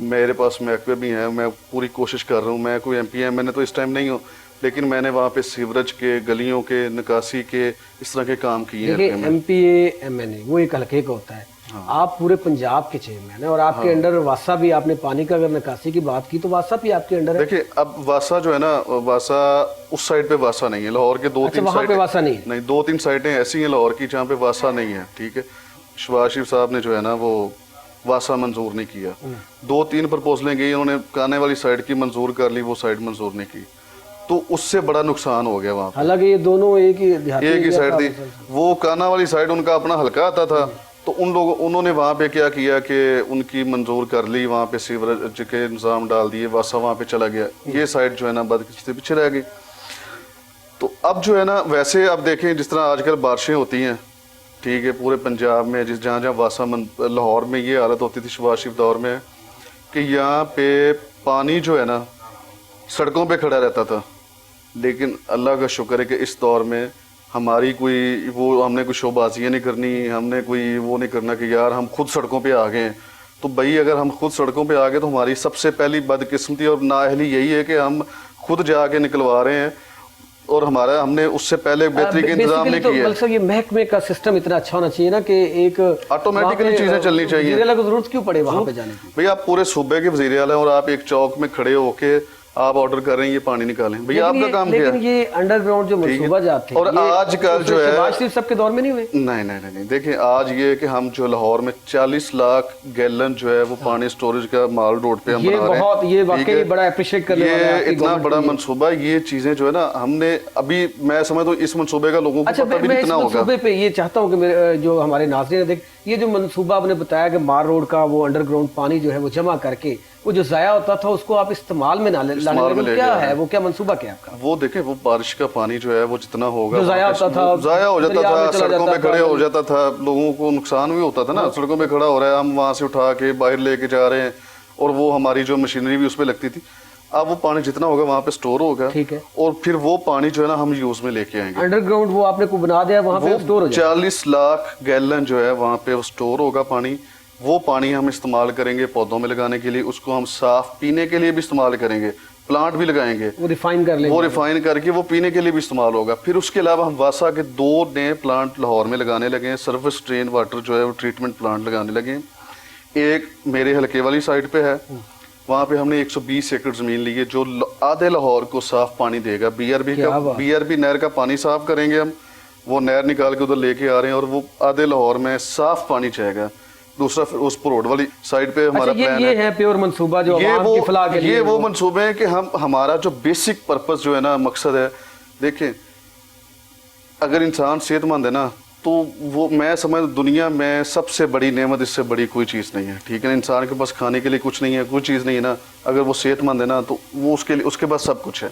میرے پاس محکمے بھی ہیں, میں پوری کوشش کر رہا ہوں, میں کوئی MP ایم این اے تو اس ٹائم نہیں ہوں, لیکن میں نے وہاں پہ سیوریج کے, گلیوں کے, نکاسی کے, اس طرح کے کام کیے ہیں. MPA وہ ایک حلقے کا ہوتا ہے, آپ پورے پنجاب کے چیئرمین ہیں, اور آپ کے انڈر واسا بھی, آپ نے پانی کا اگر نکاسی کی بات کی تو واسا بھی آپ کے انڈر ہے. دیکھیں اب واسا جو ہے نا, واسا اس سائڈ پہ واسا نہیں ہے, لاہور کے 2-3 وہاں پہ واسا نہیں, 2-3 سائٹیں ایسی ہیں لاہور کی جہاں پہ واسا نہیں ہے. ٹھیک ہے, شہباز شریف صاحب نے جو ہے نا وہ واسا منظور نہیں کیا, 2-3 پرپوزلیں گئی, انہوں نے کانے والی سائڈ کی منظور کر لی, وہ سائڈ منظور نہیں کی, تو اس سے بڑا نقصان ہو گیا وہاں. حالانکہ یہ دونوں ایک ہی سائڈ تھی, وہ کانا والی سائڈ ان کا اپنا حلقہ آتا تھا, تو انہوں نے وہاں پہ کیا کیا کہ ان کی منظور کر لی, وہاں پہ سیوریج کے نظام ڈال دیے, واسا وہاں پہ چلا گیا, یہ سائڈ جو ہے نا بدقسمتی سے پیچھے رہ گئی. تو اب جو ہے نا ویسے اب دیکھیں جس طرح آج کل بارشیں ہوتی ہیں, ٹھیک ہے, پورے پنجاب میں جہاں واسا لاہور میں یہ حالت ہوتی تھی شہباز شریف دور میں کہ یہاں پہ پانی جو ہے نا سڑکوں پہ کھڑا رہتا تھا, لیکن اللہ کا شکر ہے کہ اس دور میں ہماری کوئی وہ, ہم نے کوئی شو بازیاں نہیں کرنی, ہم نے کوئی وہ نہیں کرنا کہ یار ہم خود سڑکوں پہ آ گئے ہیں. تو بھائی اگر ہم خود سڑکوں پہ آ گئے تو ہماری سب سے پہلی بدقسمتی اور نااہلی یہی ہے کہ ہم خود جا کے نکلوا رہے ہیں, اور ہم نے اس سے پہلے بہتری کے انتظام نہیں کیے. مطلب یہ محکمے کا سسٹم اتنا اچھا ہونا چاہیے نا کہ ایک آٹومیٹکلی چیزیں چلنی چاہیے. وزیر اعلیٰ کو ضرورت کیوں پڑے وہاں پہ جانے کی؟ بھئی آپ پورے صوبے کے وزیر اعلیٰ ہیں اور آپ ایک چوک میں کھڑے ہو کے آپ آرڈر کر رہے ہیں یہ پانی نکالیں, بھئی آپ کا کام کیا ہے؟ لیکن یہ انڈر گراؤنڈ جو منصوبہ جات تھے, اور آج کل جو ہے شہباز شریف سب کے دور میں نہیں ہوئے. نہیں دیکھیں آج یہ کہ ہم جو لاہور میں 40 لاکھ گیلن جو ہے وہ پانی سٹوریج کا مال روڈ پہ ہم بنا رہے ہیں, یہ واقعی بڑا اپریشیٹ کرنے والا ہے. یہ اتنا بڑا منصوبہ, یہ چیزیں جو ہے نا ہم نے ابھی, میں سمجھتا ہوں اس منصوبے کا لوگوں کو پتہ بھی کتنا ہوگا. منصوبے پہ یہ چاہتا ہوں کہ جو ہمارے ناظرین دیکھ, یہ جو منصوبہ آپ نے بتایا کہ مار روڈ کا وہ انڈر گراؤنڈ پانی جو ہے وہ جمع کر کے وہ جو ضائع ہوتا تھا اس کو آپ استعمال میں لانے لگے, کیا ہے وہ, کیا منصوبہ کیا آپ کا؟ وہ دیکھیں وہ بارش کا پانی جو ہے وہ جتنا ہوگا ضائع ہوتا تھا, ضائع ہو جاتا تھا, سڑکوں پہ کھڑے ہو جاتا تھا, لوگوں کو نقصان بھی ہوتا تھا نا, سڑکوں پہ کھڑا ہو رہا ہے, ہم وہاں سے اٹھا کے باہر لے کے جا رہے ہیں, اور وہ ہماری جو مشینری بھی اس پہ لگتی تھی. اب وہ پانی جتنا ہوگا وہاں پہ سٹور ہوگا, ٹھیک ہے, اور پھر وہ پانی جو ہے نا ہم یوز میں لے کے آئیں گے. انڈر گراؤنڈ وہ آپ نے کو بنا دیا, وہاں پہ سٹور ہو جائے 40 لاکھ گیلن جو ہے وہاں پہ سٹور ہوگا پانی. وہ پانی ہم استعمال کریں گے پودوں میں لگانے کے لیے, اس کو ہم صاف پینے کے لیے بھی استعمال کریں گے, پلانٹ بھی لگائیں گے, وہ ریفائن کر لیں گے, وہ ریفائن کر کے وہ پینے کے لیے بھی استعمال ہوگا. پھر اس کے علاوہ ہم واسا کے 2 نئے پلانٹ لاہور میں لگانے لگے ہیں, سرفس ڈرین واٹر جو ہے وہ ٹریٹمنٹ پلانٹ لگانے لگے ہیں. ایک میرے حلقے والی سائڈ پہ ہے, وہاں پہ ہم نے 120 ایکڑ زمین لی ہے جو آدھے لاہور کو صاف پانی دے گا. BRB نہر کا پانی صاف کریں گے ہم, وہ نہر نکال کے ادھر لے کے آ رہے ہیں, اور وہ آدھے لاہور میں صاف پانی جائے گا. دوسرا اس روڈ والی سائڈ پہ ہمارا پلان ہے, یہ ہے پیور منصوبہ جو عوام کی فلاح کے لیے, یہ وہ منصوبے ہیں کہ ہمارا جو بیسک پرپس جو ہے نا مقصد ہے, دیکھیں اگر انسان صحت مند ہے نا تو وہ, میں سمجھ دنیا میں سب سے بڑی نعمت اس سے بڑی کوئی چیز نہیں ہے. ٹھیک ہے, انسان کے پاس کھانے کے لیے کچھ نہیں ہے, کوئی چیز نہیں ہے نا, اگر وہ صحت مند ہے نا تو وہ اس کے پاس سب کچھ ہے.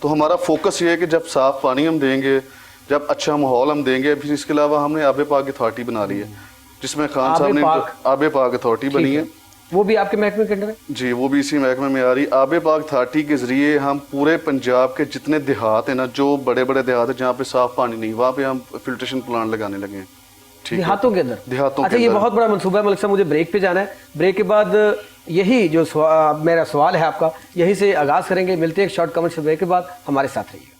تو ہمارا فوکس یہ ہے کہ جب صاف پانی ہم دیں گے, جب اچھا ماحول ہم دیں گے, پھر اس کے علاوہ ہم نے آب پاک اتھارٹی بنا لی ہے جس میں خان صاحب نے آب پاک اتھارٹی بنی ہے. وہ بھی آپ کے محکمے کے اندر ہے؟ جی وہ بھی اسی محکمے میں آ رہی. آب پاک اتھارٹی کے ذریعے ہم پورے پنجاب کے جتنے دیہات ہیں نا, جو بڑے بڑے دیہات ہیں جہاں پہ صاف پانی نہیں, وہاں پہ ہم فلٹریشن پلانٹ لگانے لگے ہیں. دیہاتوں کے اندر؟ دیہاتوں کے اندر. یہ بہت بڑا منصوبہ ہے. ملک صاحب مجھے بریک پہ جانا ہے, بریک کے بعد یہی جو میرا سوال ہے آپ کا یہی سے آغاز کریں گے. ملتے ہیں ایک شارٹ کمرشل بریک کے بعد, ہمارے ساتھ رہیے.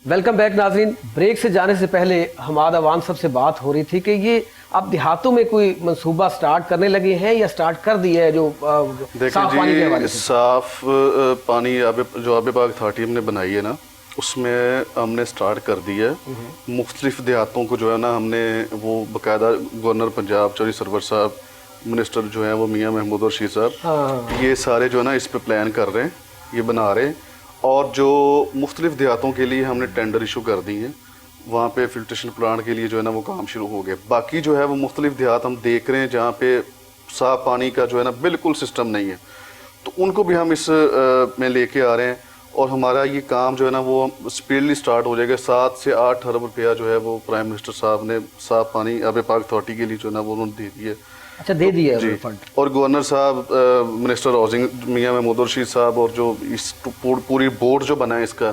ویلکم بیک ناظرین. بریک سے جانے سے پہلے ہمارا عوام سب سے بات ہو رہی تھی کہ یہ اب دیہاتوں میں کوئی منصوبہ سٹارٹ کرنے لگے ہیں یا سٹارٹ کر دیا ہے جو صاف پانی کے حوالے سے؟ صاف پانی جو آب پاک اتھارٹی ہم نے بنائی ہے نا, اس میں ہم نے سٹارٹ کر دی ہے. مختلف دیہاتوں کو جو ہے نا ہم نے وہ باقاعدہ گورنر پنجاب چودھری سرور صاحب, منسٹر جو ہیں وہ میاں محمود رشید صاحب, یہ سارے جو ہے نا اس پہ پلان کر رہے ہیں, یہ بنا رہے ہیں. اور جو مختلف دیہاتوں کے لیے ہم نے ٹینڈر ایشو کر دی ہیں, وہاں پہ فلٹریشن پلانٹ کے لیے جو ہے نا وہ کام شروع ہو گیا. باقی جو ہے وہ مختلف دیہات ہم دیکھ رہے ہیں جہاں پہ صاف پانی کا جو ہے نا بالکل سسٹم نہیں ہے, تو ان کو بھی ہم اس میں لے کے آ رہے ہیں. اور ہمارا یہ کام جو ہے نا وہ اسپیڈلی سٹارٹ ہو جائے گا. 7 سے 8 ارب روپیہ جو ہے وہ پرائم منسٹر صاحب نے صاف پانی آب پاک اتھارٹی کے لیے جو ہے نا وہ انہوں نے دے دی ہے. اچھا, دے دیا جی. فنڈ. اور گورنر صاحب, منسٹر ہاؤسنگ میاں محمود رشید صاحب, اور جو اس پوری بورڈ جو بنا ہے اس کا,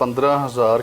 15,000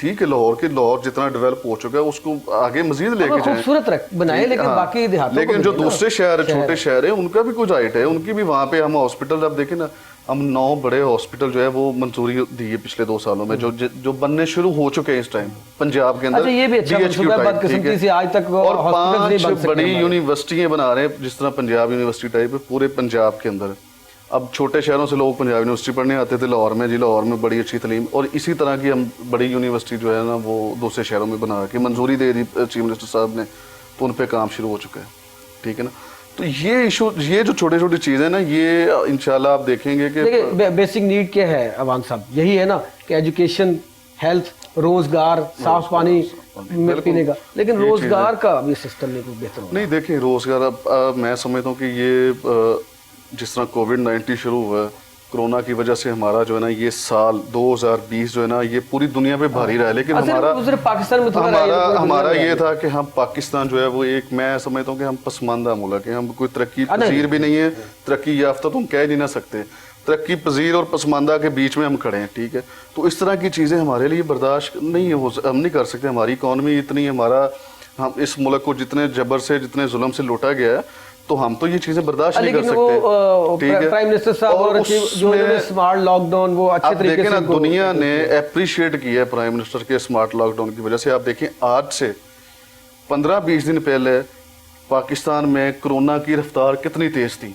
ٹھیک ہے لاہور جتنا ڈیولپ ہو چکا ہے اس کو آگے مزید لے کے جائیں، خوبصورت بنائے، لیکن باقی دیہاتوں کو لیکن جو دوسرے شہر چھوٹے شہر ہیں ان کا بھی کچھ رائٹ ہے، ان کی بھی وہاں پہ ہم ہاسپٹل اب دیکھیں نا، ہم 9 بڑے ہاسپٹل جو ہے وہ منظوری دی ہے پچھلے 2 سالوں میں جو بننے شروع ہو چکے ہیں اس ٹائم پنجاب کے اندر، یہ بھی اچھا منصوبہ ہے، بدقسمتی سے آج تک اور ہاسپٹل نہیں بن 5 سکے بڑی یونیورسٹیاں بنا رہے ہیں جس طرح پنجاب یونیورسٹی ٹائپ پورے پنجاب کے اندر۔ اب چھوٹے شہروں سے لوگ پنجاب یونیورسٹی پڑھنے آتے تھے لاہور میں، لاہور میں بڑی اچھی تعلیم، اور اسی طرح کی ہم بڑی یونیورسٹی جو ہے نا وہ دوسرے شہروں میں بنا کے منظوری دے دی چیف منسٹر صاحب نے، تو ان پہ کام شروع ہو چکا ہے، ٹھیک ہے نا۔ تو یہ ایشو، یہ جو چھوٹی چھوٹی چیزیں نا، یہ انشاءاللہ آپ دیکھیں گے کہ بیسک نیڈ کیا ہے عوام صاحب، یہی ہے نا کہ ایجوکیشن، ہیلتھ، روزگار، صاف پانی پینے کا، لیکن روزگار کا ابھی سسٹم نہیں بہتر نہیں۔ دیکھیں روزگار، اب میں سمجھتا ہوں کہ یہ جس طرح کووڈ-19 شروع ہوا ہے، کرونا کی وجہ سے ہمارا جو ہے نا یہ سال 2020 جو ہے نا یہ پوری دنیا پہ بھاری رہا ہے، لیکن پاکستان میں ہمارا یہ تھا کہ ہم پاکستان جو ہے وہ ایک، میں سمجھتا ہوں کہ ہم پسماندہ ملک ہے، ہم کوئی ترقی پذیر بھی نہیں ہے، ترقی یافتہ تو ہم کہہ نہیں نہ سکتے، ترقی پذیر اور پسماندہ کے بیچ میں ہم کھڑے ہیں، ٹھیک ہے۔ تو اس طرح کی چیزیں ہمارے لیے برداشت نہیں ہو، ہم نہیں کر سکتے، ہماری اکانومی اتنی، ہمارا، ہم اس ملک کو جتنے جبر سے، جتنے ظلم سے لوٹا گیا ہے، تو ہم تو یہ چیزیں برداشت نہیں کر سکتے، ٹھیک ہے۔ پرائم منسٹر صاحب اور جو اسمارٹ لاک ڈاؤن وہ اچھے طریقے سے دنیا نے اپریشیٹ کیا ہے پرائم منسٹر کے اسمارٹ لاک ڈاؤن کی وجہ سے۔ آپ دیکھیں آج سے 15-20 دن پہلے پاکستان میں کرونا کی رفتار کتنی تیز تھی،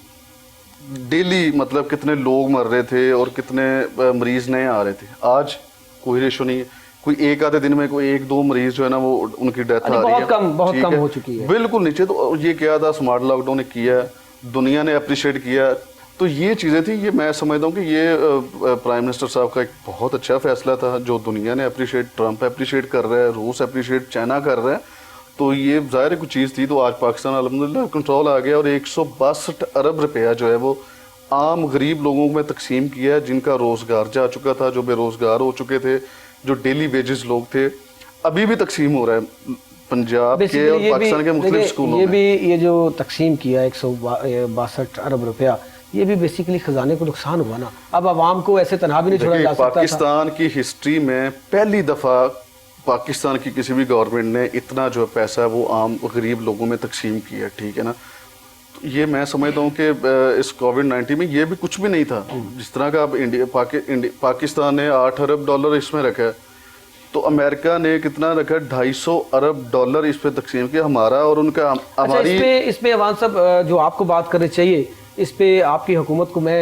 ڈیلی مطلب کتنے لوگ مر رہے تھے اور کتنے مریض نئے آ رہے تھے۔ آج کوئی ریشو نہیں ہے، کوئی ایک آدھے دن میں کوئی 1-2 مریض جو ہے نا وہ ان کی ڈیتھ آ رہی ہے، بہت کم ہو چکی ہے، بالکل نیچے۔ تو یہ کیا تھا، اسمارٹ لاک ڈاؤن نے کیا، دنیا نے اپریشیٹ کیا، تو یہ چیزیں تھیں۔ یہ میں سمجھتا ہوں کہ یہ پرائم منسٹر صاحب کا ایک بہت اچھا فیصلہ تھا جو دنیا نے اپریشیٹ، ٹرمپ اپریشیٹ کر رہا ہے، روس اپریشیٹ، چائنا کر رہا ہے، تو یہ ظاہر کچھ چیز تھی۔ تو آج پاکستان الحمدللہ کنٹرول آ گیا اور 162 ارب روپیہ جو ہے وہ عام غریب لوگوں میں تقسیم کیا ہے، جن کا روزگار جا چکا تھا، جو بے روزگار ہو چکے تھے، جو ڈیلی ویجز لوگ تھے، ابھی بھی تقسیم ہو رہا ہے پنجاب کے اور پاکستان کے مختلف اسکولوں میں۔ یہ جو تقسیم کیا 162 ارب روپیہ، یہ بھی بیسیکلی خزانے کو نقصان ہوا نا۔ اب عوام کو ایسے تنہا بھی نہیں چھوڑا جا سکتا۔ پاکستان کی ہسٹری میں پہلی دفعہ پاکستان کی کسی بھی گورنمنٹ نے اتنا جو پیسہ ہے وہ عام غریب لوگوں میں تقسیم کیا، ٹھیک ہے نا۔ یہ میں سمجھتا ہوں کہ اس کووڈ-19 میں یہ بھی کچھ بھی نہیں تھا، جس طرح کا اب پاکستان نے $8 ارب اس میں رکھا ہے، تو امریکہ نے کتنا رکھا، $250 ارب اس پہ تقسیم کیا، ہمارا اور ان کا ہماری۔ اس پہ عوام صاحب جو آپ کو بات کرنی چاہیے، اس پہ آپ کی حکومت کو میں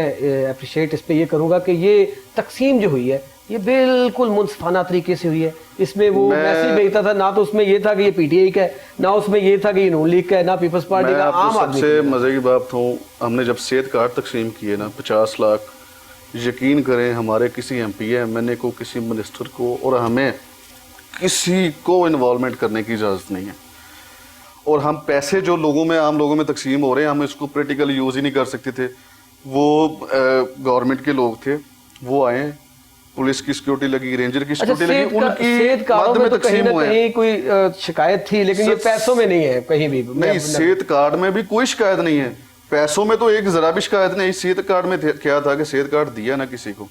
اپریشیٹ اس پہ یہ کروں گا کہ یہ تقسیم جو ہوئی ہے یہ بالکل منصفانہ طریقے سے ہوئی ہے۔ اس میں وہ میسیج بھیجتا تھا، نہ تو اس میں یہ تھا کہ یہ پی ٹی آئی کا ہے، نہ اس میں یہ تھا کہ یہ نون لیگ کا ہے، نہ پیپلز پارٹی کا، عام آدمی۔ سب سے مزے کی بات ہوں، ہم نے جب صحت کارڈ تقسیم کیے نا 50 لاکھ، یقین کریں ہمارے کسی ایم پی ایم این اے کو، کسی منسٹر کو اور ہمیں کسی کو انوالومنٹ کرنے کی اجازت نہیں ہے، اور ہم پیسے جو لوگوں میں، عام لوگوں میں تقسیم ہو رہے ہیں، ہم اس کو پریکٹیکل یوز ہی نہیں کر سکتے تھے۔ وہ گورنمنٹ کے لوگ تھے، وہ آئے، پولیس کی سیکیورٹی لگی، رینجر کی سیکیورٹی لگی، ان کی مد میں تقسیم ہوئے ہیں۔ کہیں کوئی شکایت تھی، لیکن یہ پیسوں میں نہیں ہے کہیں بھی۔ نہیں، صحت کارڈ میں بھی کوئی شکایت نہیں ہے، پیسوں میں تو ایک ذرا بھی شکایت نہیں۔ صحت کارڈ میں کیا تھا کہ صحت کارڈ دیا نا کسی کو،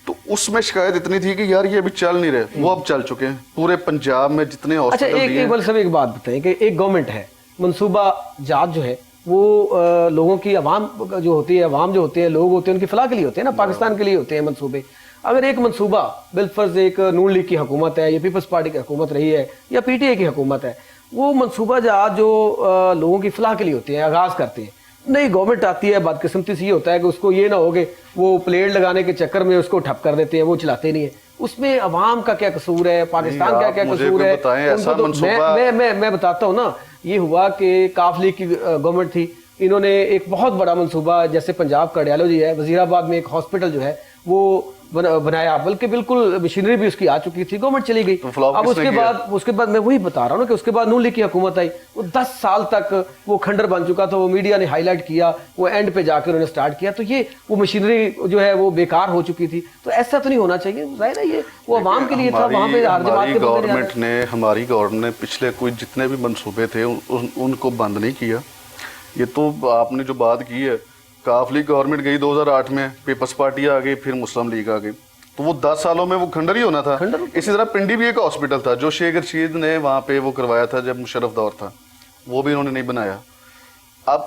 تو اس میں شکایت اتنی تھی کہ یار یہ ابھی چل نہیں رہے، وہ اب چل چکے ہیں پورے پنجاب میں جتنے ہاسپٹل دیے ہیں۔ اچھا، ایک بات بتائیں کہ ایک گورنمنٹ ہے، منصوبہ جات جو ہے وہ لوگوں کی، عوام جو ہوتی ہے، عوام جو ہوتے ہیں، لوگ ہوتے ہیں، ان کی فلاح کے لیے ہوتے ہیں نا، پاکستان کے لیے ہوتے ہیں منصوبے۔ اگر ایک منصوبہ بالفرض ایک نون لیگ کی حکومت ہے یا پیپلز پارٹی کی حکومت رہی ہے یا پی ٹی آئی کی حکومت ہے، وہ منصوبہ جات جو لوگوں کی فلاح کے لیے ہوتے ہیں، آغاز کرتے ہیں، نئی گورنمنٹ آتی ہے، بدقسمتی سے یہ ہوتا ہے کہ اس کو یہ نہ ہو کہ وہ پلیٹ لگانے کے چکر میں اس کو ٹھپ کر دیتے ہیں، وہ چلاتے نہیں ہیں۔ اس میں عوام کا کیا قصور ہے، پاکستان کا کیا قصور ہے؟ میں بتاتا ہوں نا، یہ ہوا کہ کاف لیگ کی گورنمنٹ تھی، انہوں نے ایک بہت بڑا منصوبہ، جیسے پنجاب کارڈیالوجی ہے، وزیر آباد میں ایک ہاسپٹل جو ہے وہ بنایا، بلکہ بالکل مشینری بھی اس کی آ چکی تھی، گورنمنٹ چلی گئی۔ اب اس کے بعد میں وہی بتا رہا ہوں نا کہ اس کے بعد نون لیگ کی حکومت آئی، وہ 10 سال تک وہ کھنڈر بن چکا تھا، وہ میڈیا نے ہائی لائٹ کیا، وہ اینڈ پہ جا کے انہوں نے سٹارٹ کیا، تو یہ وہ مشینری جو ہے وہ بیکار ہو چکی تھی۔ تو ایسا تو نہیں ہونا چاہیے، ظاہر ہے یہ وہ عوام کے لیے تھا، وہاں پہ ہر جماعت کے ہماری گورنمنٹ نے پچھلے کوئی جتنے بھی منصوبے تھے ان کو بند نہیں کیا۔ یہ تو آپ نے جو بات کی ہے، کاف لیگ گورنمنٹ گئی 2008 میں، پیپلز پارٹی آ گئی، پھر مسلم لیگ آ گئی، تو وہ 10 سالوں میں وہ کھنڈر ہی ہونا تھا. اسی طرح پنڈی بھی ایک ہاسپٹل تھا جو شیخ رشید نے وہاں پہ وہ کروایا تھا جب مشرف دور تھا, وہ بھی انہوں نے نہیں بنایا. اب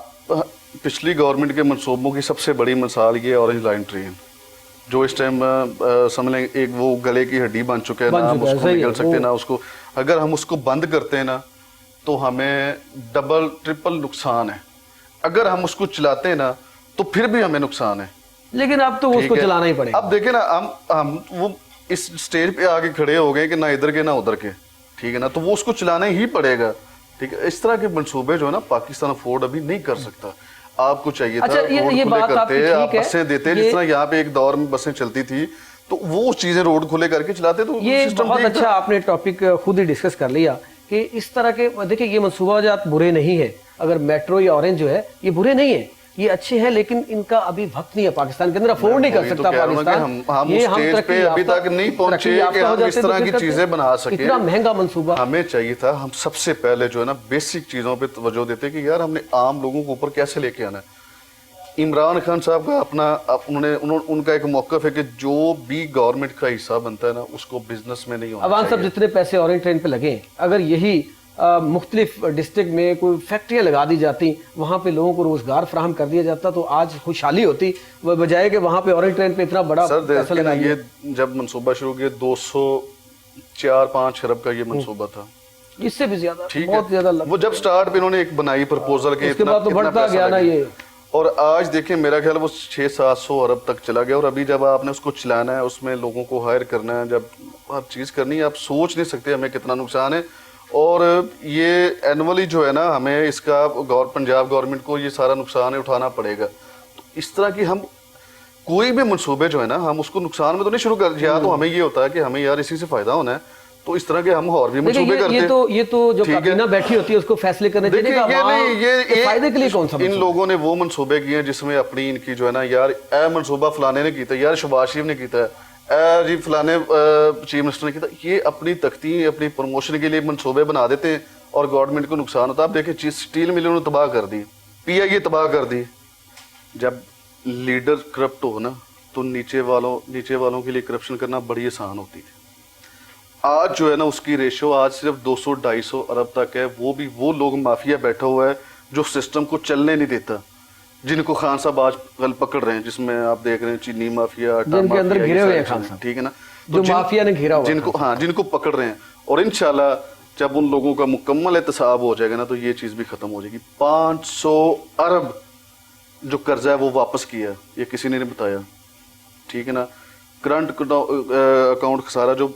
پچھلی گورنمنٹ کے منصوبوں کی سب سے بڑی مثال یہ اورنج لائن ٹرین جو اس ٹائم سمجھ لیں ایک وہ گلے کی ہڈی بن چکا ہے, نہ ہم اس کو نکل سکتے نہ اس کو, اگر ہم اس کو بند کرتے ہیں نا تو ہمیں ڈبل ٹرپل نقصان ہے. اگر ہم اس کو چلاتے ہیں نا تو پھر بھی ہمیں نقصان ہے. لیکن اب تو اس کو چلانا ہی پڑے گا. اب دیکھیں نا ہم وہ اس سٹیج پہ آگے کھڑے ہو گئے کہ نہ ادھر کے نہ ادھر کے, ٹھیک ہے نا, تو وہ اس کو چلانا ہی پڑے گا. ٹھیک ہے, اس طرح کے منصوبے جو ہے نا پاکستان افورڈ ابھی نہیں کر سکتا. آپ کو چاہیے تھا روڈ کھلے کرتے, آپ بسیں دیتے, جس طرح یہاں پہ ایک دور میں بسیں چلتی تھی تو وہ چیزیں روڈ کھلے کر کے چلاتے. تو یہ بہت اچھا آپ نے ٹاپک خود ہی ڈسکس کر لیا کہ اس طرح کے, دیکھیں یہ منصوبہ جات برے نہیں ہے, اگر میٹرو یا اورنج جو ہے یہ برے نہیں ہیں, یہ اچھے ہیں, لیکن ان کا ابھی وقت نہیں ہے پاکستان کے اندر, افورڈ نہیں کر سکتا پاکستان. ہم اس سٹیج پہ ابھی تک نہیں پہنچے کہ ہم اس طرح کی چیزیں بنا سکیں. اتنا مہنگا منصوبہ ہمیں چاہیے تھا ہم سب سے پہلے جو ہے نا بیسک چیزوں پہ توجہ دیتے کہ یار ہم نے عام لوگوں کو اوپر کیسے لے کے آنا ہے. عمران خان صاحب کا اپنا ان کا ایک موقف ہے کہ جو بھی گورنمنٹ کا حصہ بنتا ہے نا اس کو بزنس میں نہیں ہونا عوام صاحب جتنے پیسے اورنج ٹرین پہ لگے, اگر یہی مختلف ڈسٹرکٹ میں کوئی فیکٹریاں لگا دی جاتی, وہاں پہ لوگوں کو روزگار فراہم کر دیا جاتا تو آج خوشحالی ہوتی, بجائے کہ وہاں پہ اورنج ٹرین پہ اتنا بڑا پیسہ لگا. یہ جب منصوبہ شروع کیا 204-5 ارب کا یہ منصوبہ تھا, اس سے بھی زیادہ, ٹھیک بہت زیادہ. وہ جب سٹارٹ پہ انہوں نے ایک بنائی پرپوزل کے, اس کے بعد تو بڑھتا گیا نا یہ, اور آج دیکھیں میرا خیال وہ 600-700 ارب تک چلا گیا. اور ابھی جب آپ نے اس کو چلانا ہے, اس میں لوگوں کو ہائر کرنا ہے, جب ہر چیز کرنی ہے, آپ سوچ نہیں سکتے ہمیں کتنا نقصان ہے. اور یہ اینولی جو ہے نا ہمیں اس کا پنجاب گورنمنٹ کو یہ سارا نقصان اٹھانا پڑے گا. تو اس طرح کی ہم کوئی بھی منصوبے جو ہے نا ہم اس کو نقصان میں تو نہیں شروع کر دیا, تو ہمیں یہ ہوتا ہے کہ ہمیں یار اسی سے فائدہ ہونا ہے, تو اس طرح کے ہم اور بھی منصوبے کرتے ہیں. یہ تو جو کابینہ بیٹھی ہوتی ہے اس کو فیصلے کرنے چاہیے فائدے کے لیے کون سا. ان لوگوں نے وہ منصوبے کیے ہیں جس میں اپنی ان کی جو ہے نا یار اے منصوبہ فلانے نے کیتا ہے, یار شہباز شریف نے کیتا ہے, اے جی فلانے چیف منسٹر نے کیتا. یہ اپنی تختی اپنی پروموشن کے لیے منصوبے بنا دیتے ہیں اور گورنمنٹ کو نقصان ہوتا ہے. آپ دیکھیں اسٹیل ملوں نے تباہ کر دی, پی آئی اے تباہ کر دی. جب لیڈر کرپٹ ہو نا تو نیچے والوں کے لیے کرپشن کرنا بڑی آسان ہوتی ہے. آج جو ہے نا اس کی ریشو آج صرف 200-250 ارب تک ہے. وہ بھی وہ لوگ مافیا بیٹھا ہوا ہے جو سسٹم کو چلنے نہیں دیتا, جن کو خان صاحب آج کل پکڑ رہے ہیں, جس میں آپ دیکھ رہے ہیں چینی مافیا, جن کے اندر گھرے ہوئے ہیں خان صاحب, ٹھیک ہے نا, جو مافیا نے گھیرا ہوا, جن کو پکڑ رہے ہیں. اور انشاءاللہ جب ان لوگوں کا مکمل احتساب ہو جائے گا نا تو یہ چیز بھی ختم ہو جائے گی. 500 ارب جو قرضہ ہے وہ واپس کیا ہے, یہ کسی نے نہیں بتایا, ٹھیک ہے نا. کرنٹ اکاؤنٹ خسارہ جو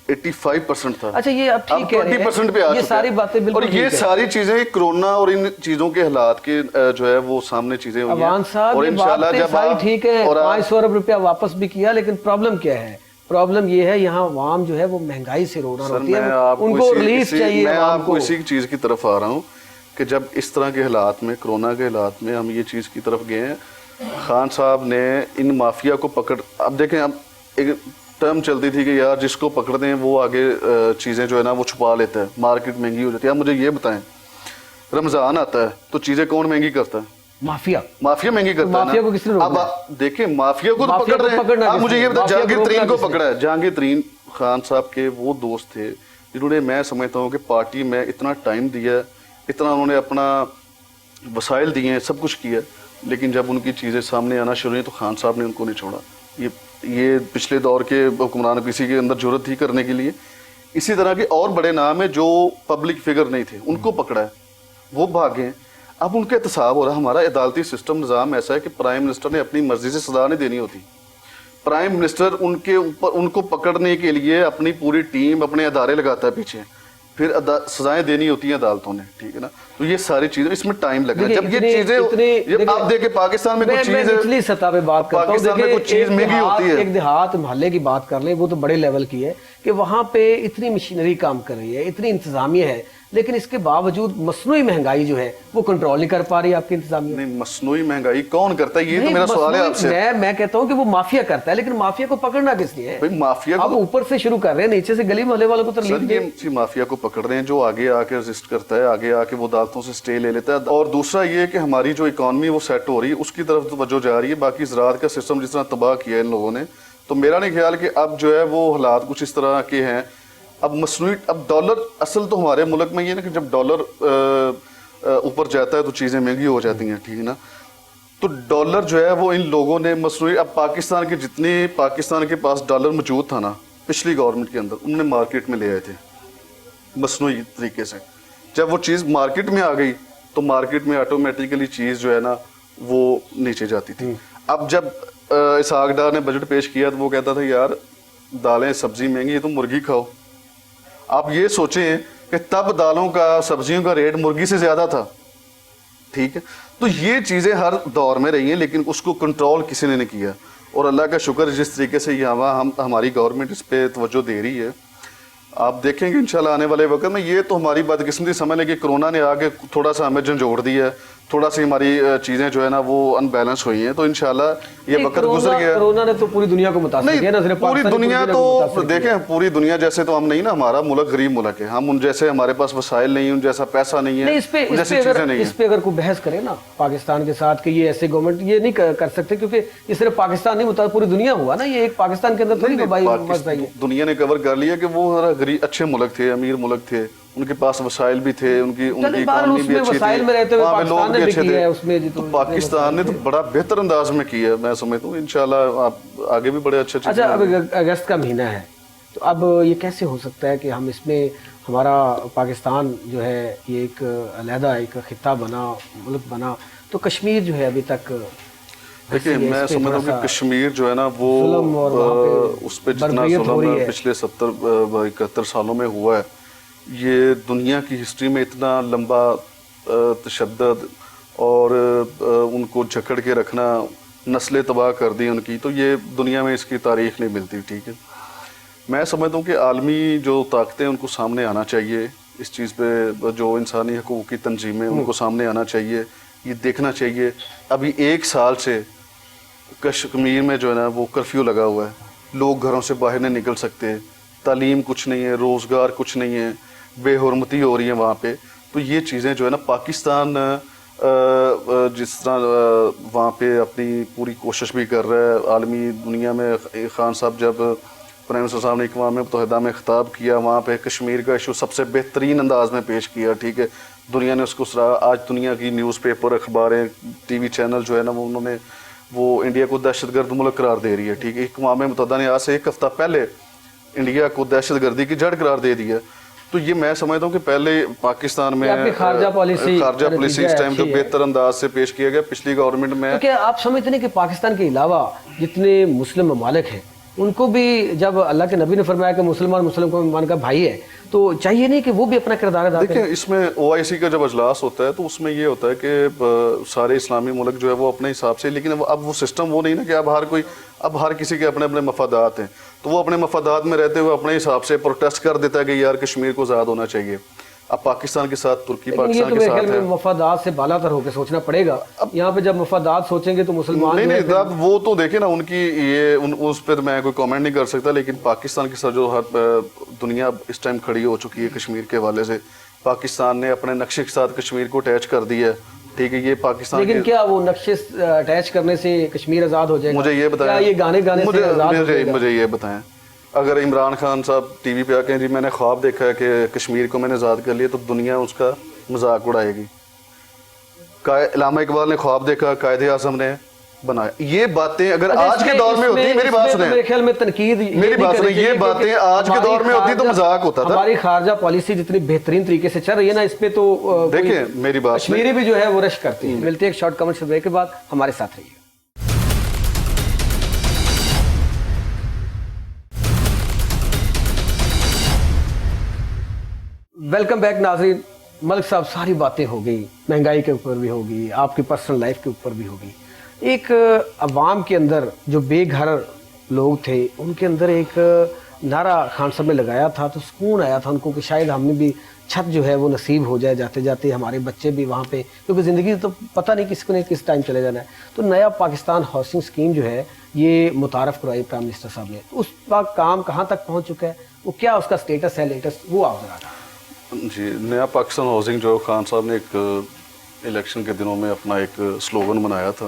85% تھا, اچھا یہ اب ٹھیک ہے 20% پہ آ چکا ہے. یہ ساری باتیں بالکل, اور یہ ساری چیزیں کرونا اور ان چیزوں کے حالات کے جو ہے وہ سامنے چیزیں ہوئی ہیں. عوان صاحب یہ باتیں ساری ٹھیک ہے, 500 ارب روپیہ واپس بھی کیا, لیکن پرابلم کیا ہے؟ پرابلم یہ ہے یہاں عوام جو ہے وہ مہنگائی سے رو رہا ہوتی ہے, ان کو ریلیف چاہیے. میں آپ کو اسی چیز کی طرف آ رہا ہوں کہ جب اس طرح کے حالات میں, کرونا کے حالات میں ہم یہ چیز کی طرف گئے ہیں, خان صاحب نے ان مافیا کو پکڑ, اب دیکھیں اب ایک ٹرم چلتی تھی کہ یار جس کو پکڑ دیں وہ آگے چیزیں جو ہے نا وہ چھپا لیتا ہے, مارکیٹ مہنگی ہو جاتی ہے. آپ مجھے یہ بتائیں, رمضان آتا ہے تو چیزیں کون مہنگی کرتا ہے؟ مافیا مہنگی کرتا ہے نا. اب دیکھیں مافیا کو تو پکڑ رہے ہیں. آپ مجھے یہ بتائیں جہانگیر ترین کو پکڑا ہے. جہانگیر ترین خان صاحب کے وہ دوست تھے جنہوں نے, میں سمجھتا ہوں کہ پارٹی میں اتنا ٹائم دیا, اتنا انہوں نے اپنا وسائل دیے ہیں, سب کچھ کیا, لیکن جب ان کی چیزیں سامنے آنا شروع ہوئی تو خان صاحب نے ان کو نہیں چھوڑا. یہ پچھلے دور کے حکمران کسی کے اندر ضرورت تھی کرنے کے لیے. اسی طرح کے اور بڑے نام ہیں جو پبلک فگر نہیں تھے, ان کو پکڑا ہے, وہ بھاگے. اب ان کا احتساب ہو رہا ہے. ہمارا عدالتی سسٹم نظام ایسا ہے کہ پرائم منسٹر نے اپنی مرضی سے سزا نہیں دینی ہوتی. پرائم منسٹر ان کے اوپر, ان کو پکڑنے کے لیے اپنی پوری ٹیم اپنے ادارے لگاتا ہے پیچھے, پھر سزائیں دینی ہوتی ہیں عدالتوں نے, ٹھیک ہے نا. تو یہ ساری چیزیں اس میں ٹائم لگا ہے. جب یہ چیزیں آپ دیکھیں پاکستان میں کچھ چیز نچلی سطح پہ بات کرتا ہوں, پاکستان میں کچھ چیز مہنگی ہوتی ہے. ایک دیہات محلے کی بات کر لیں, وہ تو بڑے لیول کی ہے کہ وہاں پہ اتنی مشینری کام کر رہی ہے, اتنی انتظامیہ ہے, لیکن اس کے باوجود مصنوعی مہنگائی جو ہے وہ کنٹرول نہیں کر پا رہی آپ کی انتظامیہ. نہیں, مصنوعی مہنگائی کون کرتا ہے, یہ تو میرا سوال ہے آپ سے. میں کہتا ہوں کہ وہ مافیا کرتا ہے, لیکن مافیا کو پکڑنا کس لیے ہے؟ مافیا آپ اوپر سے شروع کر رہے ہیں, نیچے سے گلی محلے والوں کو ترلیف دیں. مافیا کو پکڑ رہے ہیں جو آگے آ کے رجسٹ کرتا ہے, آگے آ کے وہ عدالتوں سے سٹے لے لیتا ہے. اور دوسرا یہ کہ ہماری جو اکانومی وہ سیٹ ہو رہی ہے, اس کی طرف توجہ جا رہی ہے. باقی زراعت کا سسٹم جس طرح تباہ کیا ہے ان لوگوں نے, تو میرا نہیں خیال کہ اب جو ہے وہ حالات کچھ اس طرح کے ہیں. اب مصنوعی اب ڈالر اصل تو ہمارے ملک میں یہ نا کہ جب ڈالر اوپر جاتا ہے تو چیزیں مہنگی ہو جاتی ہیں, ٹھیک ہے نا. تو ڈالر جو ہے وہ ان لوگوں نے مصنوعی, اب پاکستان کے جتنے پاکستان کے پاس ڈالر موجود تھا نا پچھلی گورنمنٹ کے اندر, انہوں نے مارکیٹ میں لے آئے تھے مصنوعی طریقے سے. جب وہ چیز مارکیٹ میں آ گئی تو مارکیٹ میں آٹومیٹیکلی چیز جو ہے نا وہ نیچے جاتی تھی. اب جب اسحاق ڈار نے بجٹ پیش کیا تو وہ کہتا تھا یار دالیں سبزی مہنگی ہے, تم مرغی کھاؤ. آپ یہ سوچیں کہ تب دالوں کا سبزیوں کا ریٹ مرغی سے زیادہ تھا, ٹھیک ہے. تو یہ چیزیں ہر دور میں رہی ہیں لیکن اس کو کنٹرول کسی نے نہیں کیا. اور اللہ کا شکر جس طریقے سے یہاں ہماری گورنمنٹ اس پہ توجہ دے رہی ہے, آپ دیکھیں گے انشاءاللہ آنے والے وقت میں. یہ تو ہماری بدقسمتی سمجھ لیں کہ کرونا نے آگے تھوڑا سا ہمیں جھنجھوڑ دیا ہے, تھوڑا سی ہماری چیزیں جو ہے نا وہ ان بیلنس ہوئی ہیں. تو انشاءاللہ یہ وقت گزر گیا. کرونا نے تو پوری دنیا کو متاثر کیا, نہ صرف پوری پاکستان دنیا تو دیکھیں, پوری دنیا جیسے تو ہم نہیں نا, ہمارا ملک غریب ملک ہے, ہم ان جیسے ہمارے پاس وسائل نہیں, ان جیسا پیسہ نہیں ہے, جیسی چیزیں نہیں ہیں. اس پہ اگر کوئی بحث کرے نا پاکستان کے ساتھ کہ یہ ایسے گورنمنٹ یہ نہیں کر سکتے, کیونکہ یہ صرف پاکستان نہیں ہوتا, پوری دنیا ہوا نا, یہ ایک پاکستان کے اندر تھوڑی مسئلہ ہے. دنیا نے کور کر لیا کہ وہ غریب اچھے ملک تھے, امیر ملک تھے, ان کے پاس وسائل بھی تھے, ان کی اکانومی بھی اچھی تھی, وہاں پہ لوگ بھی اچھے تھے. تو پاکستان نے تو بڑا بہتر انداز میں کیا, میں سمجھتا ہوں انشاءاللہ آپ آگے بھی بڑے اچھے. اچھا, اب اگست کا مہینہ ہے تو اب یہ کیسے ہو سکتا ہے کہ ہم اس میں ہمارا پاکستان جو ہے یہ ایک علیحدہ ایک خطہ بنا, ملک بنا, تو کشمیر جو ہے ابھی تک دیکھیں میں سمجھتا ہوں کہ کشمیر جو ہے نا وہ اس پہ جتنا ظلم پچھلے 71 سالوں میں ہوا ہے, یہ دنیا کی ہسٹری میں اتنا لمبا تشدد اور ان کو جکڑ کے رکھنا, نسلیں تباہ کر دی ان کی, تو یہ دنیا میں اس کی تاریخ نہیں ملتی, ٹھیک ہے. میں سمجھتا ہوں کہ عالمی جو طاقتیں ان کو سامنے آنا چاہیے اس چیز پہ, جو انسانی حقوق کی تنظیمیں ان کو سامنے آنا چاہیے, یہ دیکھنا چاہیے. ابھی 1 سال سے کشمیر میں جو ہے نا وہ کرفیو لگا ہوا ہے, لوگ گھروں سے باہر نہیں نکل سکتے, تعلیم کچھ نہیں ہے, روزگار کچھ نہیں ہے, بے حرمتی ہو رہی ہے وہاں پہ. تو یہ چیزیں جو ہے نا پاکستان جس طرح وہاں پہ اپنی پوری کوشش بھی کر رہا ہے عالمی دنیا میں. خان صاحب جب پرائم منسٹر صاحب نے اقوام متحدہ میں خطاب کیا, وہاں پہ کشمیر کا ایشو سب سے بہترین انداز میں پیش کیا, ٹھیک ہے. دنیا نے اس کو سراہا. آج دنیا کی نیوز پیپر, اخباریں, ٹی وی چینل جو ہے نا وہ انہوں نے وہ انڈیا کو دہشت گرد ملک قرار دے رہی ہے, ٹھیک ہے. اقوام متحدہ نے آج سے 1 ہفتہ پہلے انڈیا کو دہشت گردی کی جڑ قرار دے دیا. تو یہ میں سمجھتا ہوں کہ پہلے پاکستان میں خارجہ پالیسی اس ٹائم جو بہتر انداز سے پیش کیا گیا پچھلی گورنمنٹ میں. کیا آپ سمجھتے ہیں کہ پاکستان کے علاوہ جتنے مسلم ممالک ہیں ان کو بھی, جب اللہ کے نبی نے فرمایا کہ مسلمان مسلم کو مان کا بھائی ہے, تو چاہیے نہیں کہ وہ بھی اپنا کردار ادا کریں؟ دیکھیں اس میں OIC کا جب اجلاس ہوتا ہے تو اس میں یہ ہوتا ہے کہ سارے اسلامی ملک جو ہے وہ اپنے حساب سے, لیکن اب وہ سسٹم وہ نہیں نا کہ اب ہر کسی کے اپنے اپنے مفادات ہیں, تو وہ اپنے مفادات میں رہتے ہوئے اپنے حساب سے پروٹیسٹ کر دیتا ہے کہ یار کشمیر کو آزاد ہونا چاہیے. اب پاکستان کے ساتھ ترکی پاکستان کے ساتھ ہے, مفادات سے بالا تر ہو کے سوچنا پڑے گا. یہاں پہ جب مفادات سوچیں گے تو مسلمان نہیں اب وہ تو دیکھیں نا ان کی یہ اس پہ میں کوئی کامنٹ نہیں کر سکتا, لیکن پاکستان کے ساتھ جو ہر دنیا اس ٹائم کھڑی ہو چکی ہے کشمیر کے حوالے سے, پاکستان نے اپنے نقشے کے ساتھ کشمیر کو اٹیچ کر دیا ہے, ٹھیک ہے. یہ پاکستان, لیکن کیا وہ نقشے اٹیچ کرنے سے کشمیر آزاد ہو جائے گا؟ مجھے یہ بتائیں, یہ گانے مجھے یہ بتائیں, اگر عمران خان صاحب ٹی وی پہ آ کے جی میں نے خواب دیکھا ہے کہ کشمیر کو میں نے آزاد کر لیا, تو دنیا اس کا مذاق اڑائے گی. علامہ اقبال نے خواب دیکھا, قائد اعظم نے بنایا. یہ باتیں اگر آج کے دور میں ہوتی, میری بات سنیں, میرے خیال میں تنقید, میری بات سنیں, یہ باتیں آج کے دور میں ہوتی تو مذاق ہوتا تھا. ہماری خارجہ پالیسی جتنی بہترین طریقے سے چل رہی ہے نا, اس پہ تو دیکھیں میری بات کشمیری بھی جو ہے وہ رش کرتی ہے. ملتے ہیں ایک شارٹ کمرشل بریک کے بعد, ہمارے ساتھ رہیے. ویلکم بیک ناظرین. ملک صاحب ساری باتیں ہو گئی, مہنگائی کے اوپر بھی ہوگی, آپ کی پرسنل لائف کے اوپر بھی ہوگی. ایک عوام کے اندر جو بے گھر لوگ تھے ان کے اندر ایک نعرہ خان صاحب نے لگایا تھا, تو سکون آیا تھا ان کو کہ شاید ہمیں بھی چھت جو ہے وہ نصیب ہو جائے جاتے جاتے, ہمارے بچے بھی وہاں پہ, کیونکہ زندگی تو پتہ نہیں کس کو نے کس ٹائم چلے جانا ہے. تو نیا پاکستان ہاؤسنگ اسکیم جو ہے یہ متعارف کروائی پرائم منسٹر صاحب نے. اس کا کام کہاں تک پہنچ چکا ہے, وہ کیا اس کا سٹیٹس ہے لیٹسٹ, وہ آپ ذرا. جی, نیا پاکستان ہاؤسنگ جو خان صاحب نے ایک الیکشن کے دنوں میں اپنا ایک سلوگن بنایا تھا,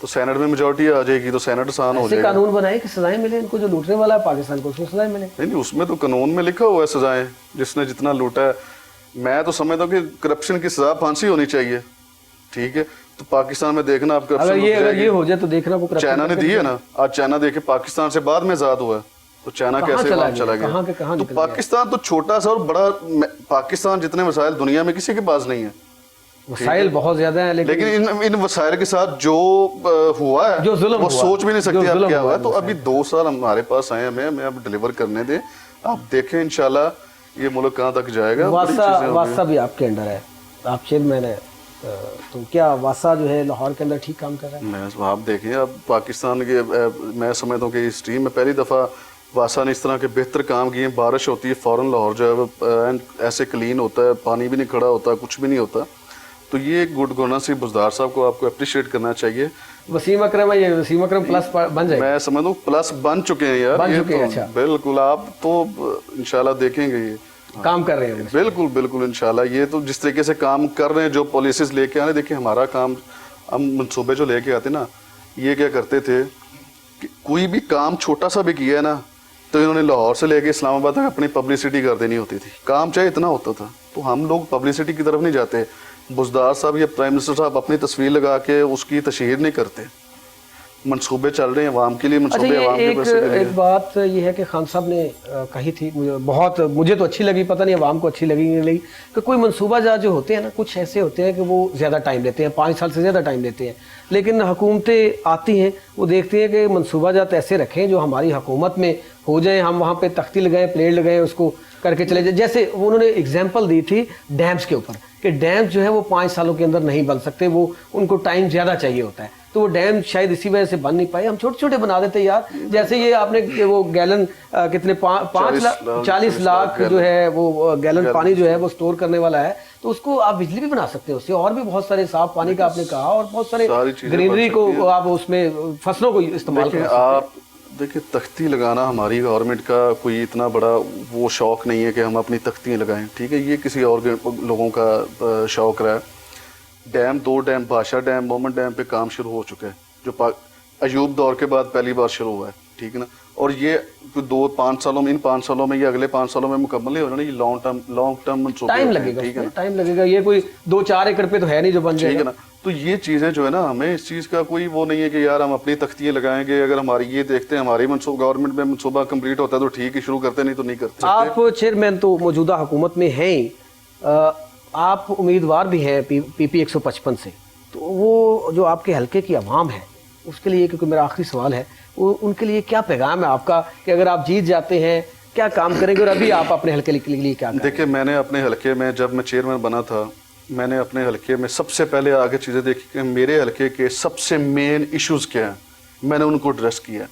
تو سینٹ میں میجورٹی آ جائے گی تو سینٹ آسان ہو ایسے جائے گا. قانون بنائے کہ سزائیں ملیں ان کو, جو لوٹنے والا ہے پاکستان کو اس کو سزائیں ملیں. نہیں اس میں تو قانون میں لکھا ہوا ہے سزائیں, جس نے جتنا لوٹا ہے. میں تو سمجھتا ہوں کہ کرپشن کی سزا پھانسی ہونی چاہیے, ٹھیک ہے. تو پاکستان میں دیکھنا آپ اگر یہ ہو جائے تو دیکھنا وہ چائنا نے دی ہے نا, آج چائنا دیکھے پاکستان سے بعد میں آزاد ہوا ہے, تو چائنا کیسے وہاں چلا گیا. تو پاکستان تو چھوٹا سا اور بڑا, پاکستان جتنے وسائل دنیا میں کسی کے پاس نہیں ہے, وسائل بہت زیادہ ہیں, لیکن ان وسائل کے ساتھ جو ہوا ہے جو ظلم وہ سوچ بھی نہیں سکتے آپ کیا ہوا ہے. تو ہوا ابھی 2 سال ہمارے پاس آئے ہیں, ہمیں اب ڈلیور کرنے دیں, آپ دیکھیں انشاءاللہ یہ ملک کہاں تک جائے گا. واسا بھی آپ کے انڈر ہے, آپ چیئرمین ہیں, تو کیا واسا جو ہے لاہور کے اندر ٹھیک کام کر رہا ہے؟ آپ دیکھیں اب پاکستان کے, میں سمجھتا ہوں کہ ہسٹری میں پہلی دفعہ واسا نے اس طرح کے بہتر کام کیے ہیں. بارش ہوتی ہے فوراً لاہور جو ہے ایسے کلین ہوتا ہے, پانی بھی نہیں کھڑا ہوتا, کچھ بھی نہیں ہوتا. تو یہ ایک گڈ گورننس بزدار صاحب کو آپ کو اپریشیٹ کرنا چاہیے. وسیم اکرم ہے, یہ وسیم اکرم پلس بن جائے, میں سمجھتا ہوں پلس بن چکے ہیں یار, بن چکے ہیں. اچھا بالکل, آپ تو انشاءاللہ دیکھیں گے یہ کام کر رہے ہیں. بالکل بالکل انشاءاللہ. یہ تو جس طریقے سے کام کر رہے ہیں, جو پالیسیز لے کے آنے, دیکھیں ہمارا کام, ہم منصوبے جو لے کے آتے نا, یہ کیا کرتے تھے کہ کوئی بھی کام چھوٹا سا بھی کیا ہے نا, تو انہوں نے لاہور سے لے کے اسلام آباد تک اپنی پبلسٹی کر دینی ہوتی تھی. کام چاہے اتنا ہوتا تھا, تو ہم لوگ پبلسٹی کی طرف نہیں جاتے. بزدار صاحب یا پرائم منسٹر صاحب اپنی تصویر لگا کے اس کی تشہیر نہیں کرتے. منصوبے چل رہے ہیں عوام کے لیے, منصوبے عوام کے پیسے کے لیے. ایک بات یہ ہے کہ خان صاحب نے کہی تھی, مجھے تو اچھی لگی, پتہ نہیں عوام کو اچھی لگی نہیں لگی, کہ کوئی منصوبہ جات جو ہوتے ہیں نا, کچھ ایسے ہوتے ہیں کہ وہ زیادہ ٹائم لیتے ہیں, 5 سال سے زیادہ ٹائم لیتے ہیں. لیکن حکومتیں آتی ہیں, وہ دیکھتی ہیں کہ منصوبہ جات ایسے رکھیں جو ہماری حکومت میں ہو جائیں, ہم وہاں پہ تختی لگائیں, پلیٹ لگائیں, اس کو کر کے چلے جائیں. جیسے انہوں نے اگزامپل دی تھی ڈیمز کے اوپر, کہ ڈیمز جو ہے وہ 5 سالوں کے اندر نہیں بن سکتے, وہ ان کو ٹائم زیادہ چاہیے ہوتا ہے. تو وہ ڈیم شاید اسی وجہ سے بن نہیں پائے. ہم چھوٹے چھوٹے بنا دیتے یار, جیسے یہ آپ نے وہ گیلن کتنے 40 لاکھ جو ہے وہ گیلن پانی جو ہے وہ سٹور کرنے والا ہے, تو اس کو آپ بجلی بھی بنا سکتے ہیں اس سے, اور بھی بہت سارے صاف پانی کا آپ نے کہا, اور بہت سارے گرینری کو آپ اس میں فصلوں کو استعمال کر سکتے ہیں. آپ دیکھیں تختی لگانا ہماری گورنمنٹ کا کوئی اتنا بڑا وہ شوق نہیں ہے کہ ہم اپنی تختیاں لگائیں, ٹھیک ہے, یہ کسی اور لوگوں کا شوق رہا ہے. ڈیم 2 ڈیم, بادشاہ ڈیم, مومن ڈیم پہ کام شروع ہو چکا ہے, جو ایوب دور کے بعد پہلی بار شروع ہوا ہے, ٹھیک ہے نا. اور یہ 2-5 سالوں میں, ان 5 سالوں میں, یہ اگلے 5 سالوں میں مکمل نہیں ہو رہا نا, یہ لانگ ٹرم منصوبے ٹائم لگے گا, ٹھیک ہے نا, ٹائم لگے گا. یہ کوئی 2-4 ایکڑ پہ تو ہے نہیں جو بن جائے گا, ٹھیک ہے نا. تو یہ چیزیں جو ہے نا, ہمیں اس چیز کا کوئی وہ نہیں ہے کہ یار ہم اپنی تختیاں لگائیں گے. اگر ہماری یہ دیکھتے ہیں ہماری گورنمنٹ میں منصوبہ کمپلیٹ ہوتا ہے تو ٹھیک ہے شروع کرتے, نہیں تو نہیں کرتے. آپ چیئرمین تو موجودہ حکومت میں ہیں, آپ امیدوار بھی ہیں پی پی 155 سے, تو وہ جو آپ کے حلقے کی عوام ہے اس کے لیے, کیونکہ میرا آخری سوال ہے, وہ ان کے لیے کیا پیغام ہے آپ کا, کہ اگر آپ جیت جاتے ہیں کیا کام کریں گے, اور ابھی آپ اپنے حلقے کے لیے کیا کریں؟ دیکھیں میں نے اپنے حلقے میں, جب میں چیئرمین بنا تھا, میں نے اپنے حلقے میں سب سے پہلے آگے چیزیں دیکھی کہ میرے حلقے کے سب سے مین ایشوز کیا ہیں, میں نے ان کو ایڈریس کیا.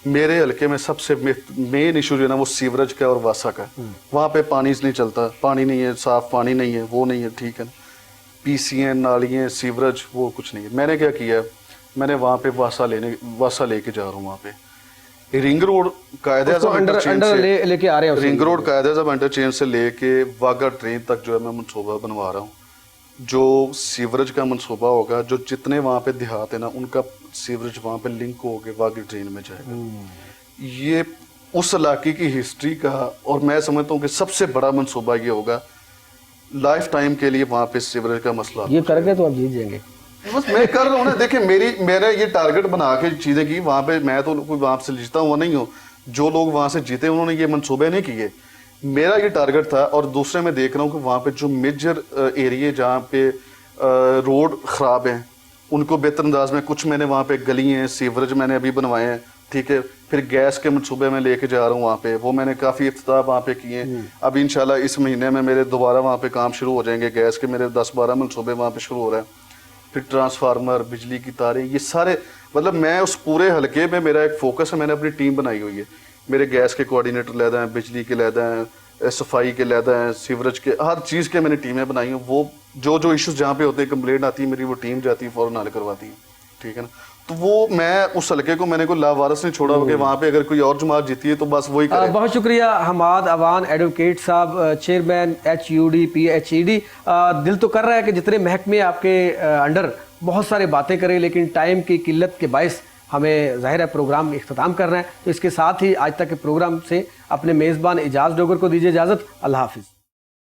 میرے حلقے میں سب سے مین ایشو جو ہے نا وہ سیوریج کا اور واسا کا. وہاں پہ پانی نہیں چلتا, پانی نہیں ہے, صاف پانی نہیں ہے, وہ نہیں ہے, ٹھیک ہے نا. پی سی ہیں, نالیاں, سیوریج, وہ کچھ نہیں ہے. میں نے کیا کیا, میں نے وہاں پہ واسا لے کے جا رہا ہوں. وہاں پہ ring road Quaid Azam interchange سے لے کے آ رہے ہیں, ring road Quaid Azam interchange سے لے کے واگا ٹرین تک جو ہے میں منصوبہ بنوا رہا ہوں. جو سیوریج کا منصوبہ ہوگا, جو جتنے وہاں پہ دیہات ہیں نا, ان کا سیوریج وہاں پہ لنک ہو کے واگا ٹرین میں جائے گا. یہ اس علاقے کی ہسٹری کا, اور میں سمجھتا ہوں کہ سب سے بڑا منصوبہ یہ ہوگا لائف ٹائم کے لیے وہاں پہ سیوریج کا مسئلہ. یہ کر کے تو آپ جیت جائیں گے. بس میں کر رہا ہوں نا, دیکھیں میرا یہ ٹارگٹ بنا کے چیزیں کی وہاں پہ. میں تو کوئی وہاں سے جیتا ہوا نہیں ہوں, جو لوگ وہاں سے جیتے انہوں نے یہ منصوبے نہیں کیے, میرا یہ ٹارگٹ تھا. اور دوسرے میں دیکھ رہا ہوں کہ وہاں پہ جو میجر ایریے جہاں پہ روڈ خراب ہیں ان کو بہتر انداز میں, کچھ میں نے وہاں پہ گلی ہیں, سیوریج میں نے ابھی بنوائے ہیں, ٹھیک ہے. پھر گیس کے منصوبے میں لے کے جا رہا ہوں وہاں پہ, وہ میں نے کافی افتتاح وہاں پہ کیے ہیں. ابھی انشاءاللہ اس مہینے میں میرے دوبارہ وہاں پہ کام شروع ہو جائیں گے. گیس کے میرے 10-12 منصوبے وہاں پہ شروع ہو رہے ہیں. پھر ٹرانسفارمر, بجلی کی تاریں, یہ سارے, مطلب میں اس پورے حلقے میں میرا ایک فوکس ہے. میں نے اپنی ٹیم بنائی ہوئی ہے, میرے گیس کے کوآرڈینیٹر لیدا ہیں, بجلی کے لیدا ہیں, صفائی کے لیدا ہیں, سیوریج کے, ہر چیز کے میں نے ٹیمیں بنائی ہیں. وہ جو ایشوز جہاں پہ ہوتے ہیں, کمپلینٹ آتی ہے میری, وہ ٹیم جاتی ہے فوراً حل کرواتی ہے, ٹھیک ہے نا. تو وہ میں اس حلقے کو میں نے کوئی لاوارث نہیں چھوڑا کہ وہاں پہ اگر کوئی اور جماعت جیتی ہے تو بس وہی کرے. بہت شکریہ حماد اوان ایڈوکیٹ صاحب، چیئرمین HUD PHED. دل تو کر رہا ہے کہ جتنے محکمے آپ کے انڈر بہت سارے باتیں کریں، لیکن ٹائم کی قلت کے باعث ہمیں ظاہر ہے پروگرام اختتام کرنا ہے. تو اس کے ساتھ ہی آج تک کے پروگرام سے اپنے میزبان اعجاز ڈوگر کو دیجیے اجازت. اللہ حافظ.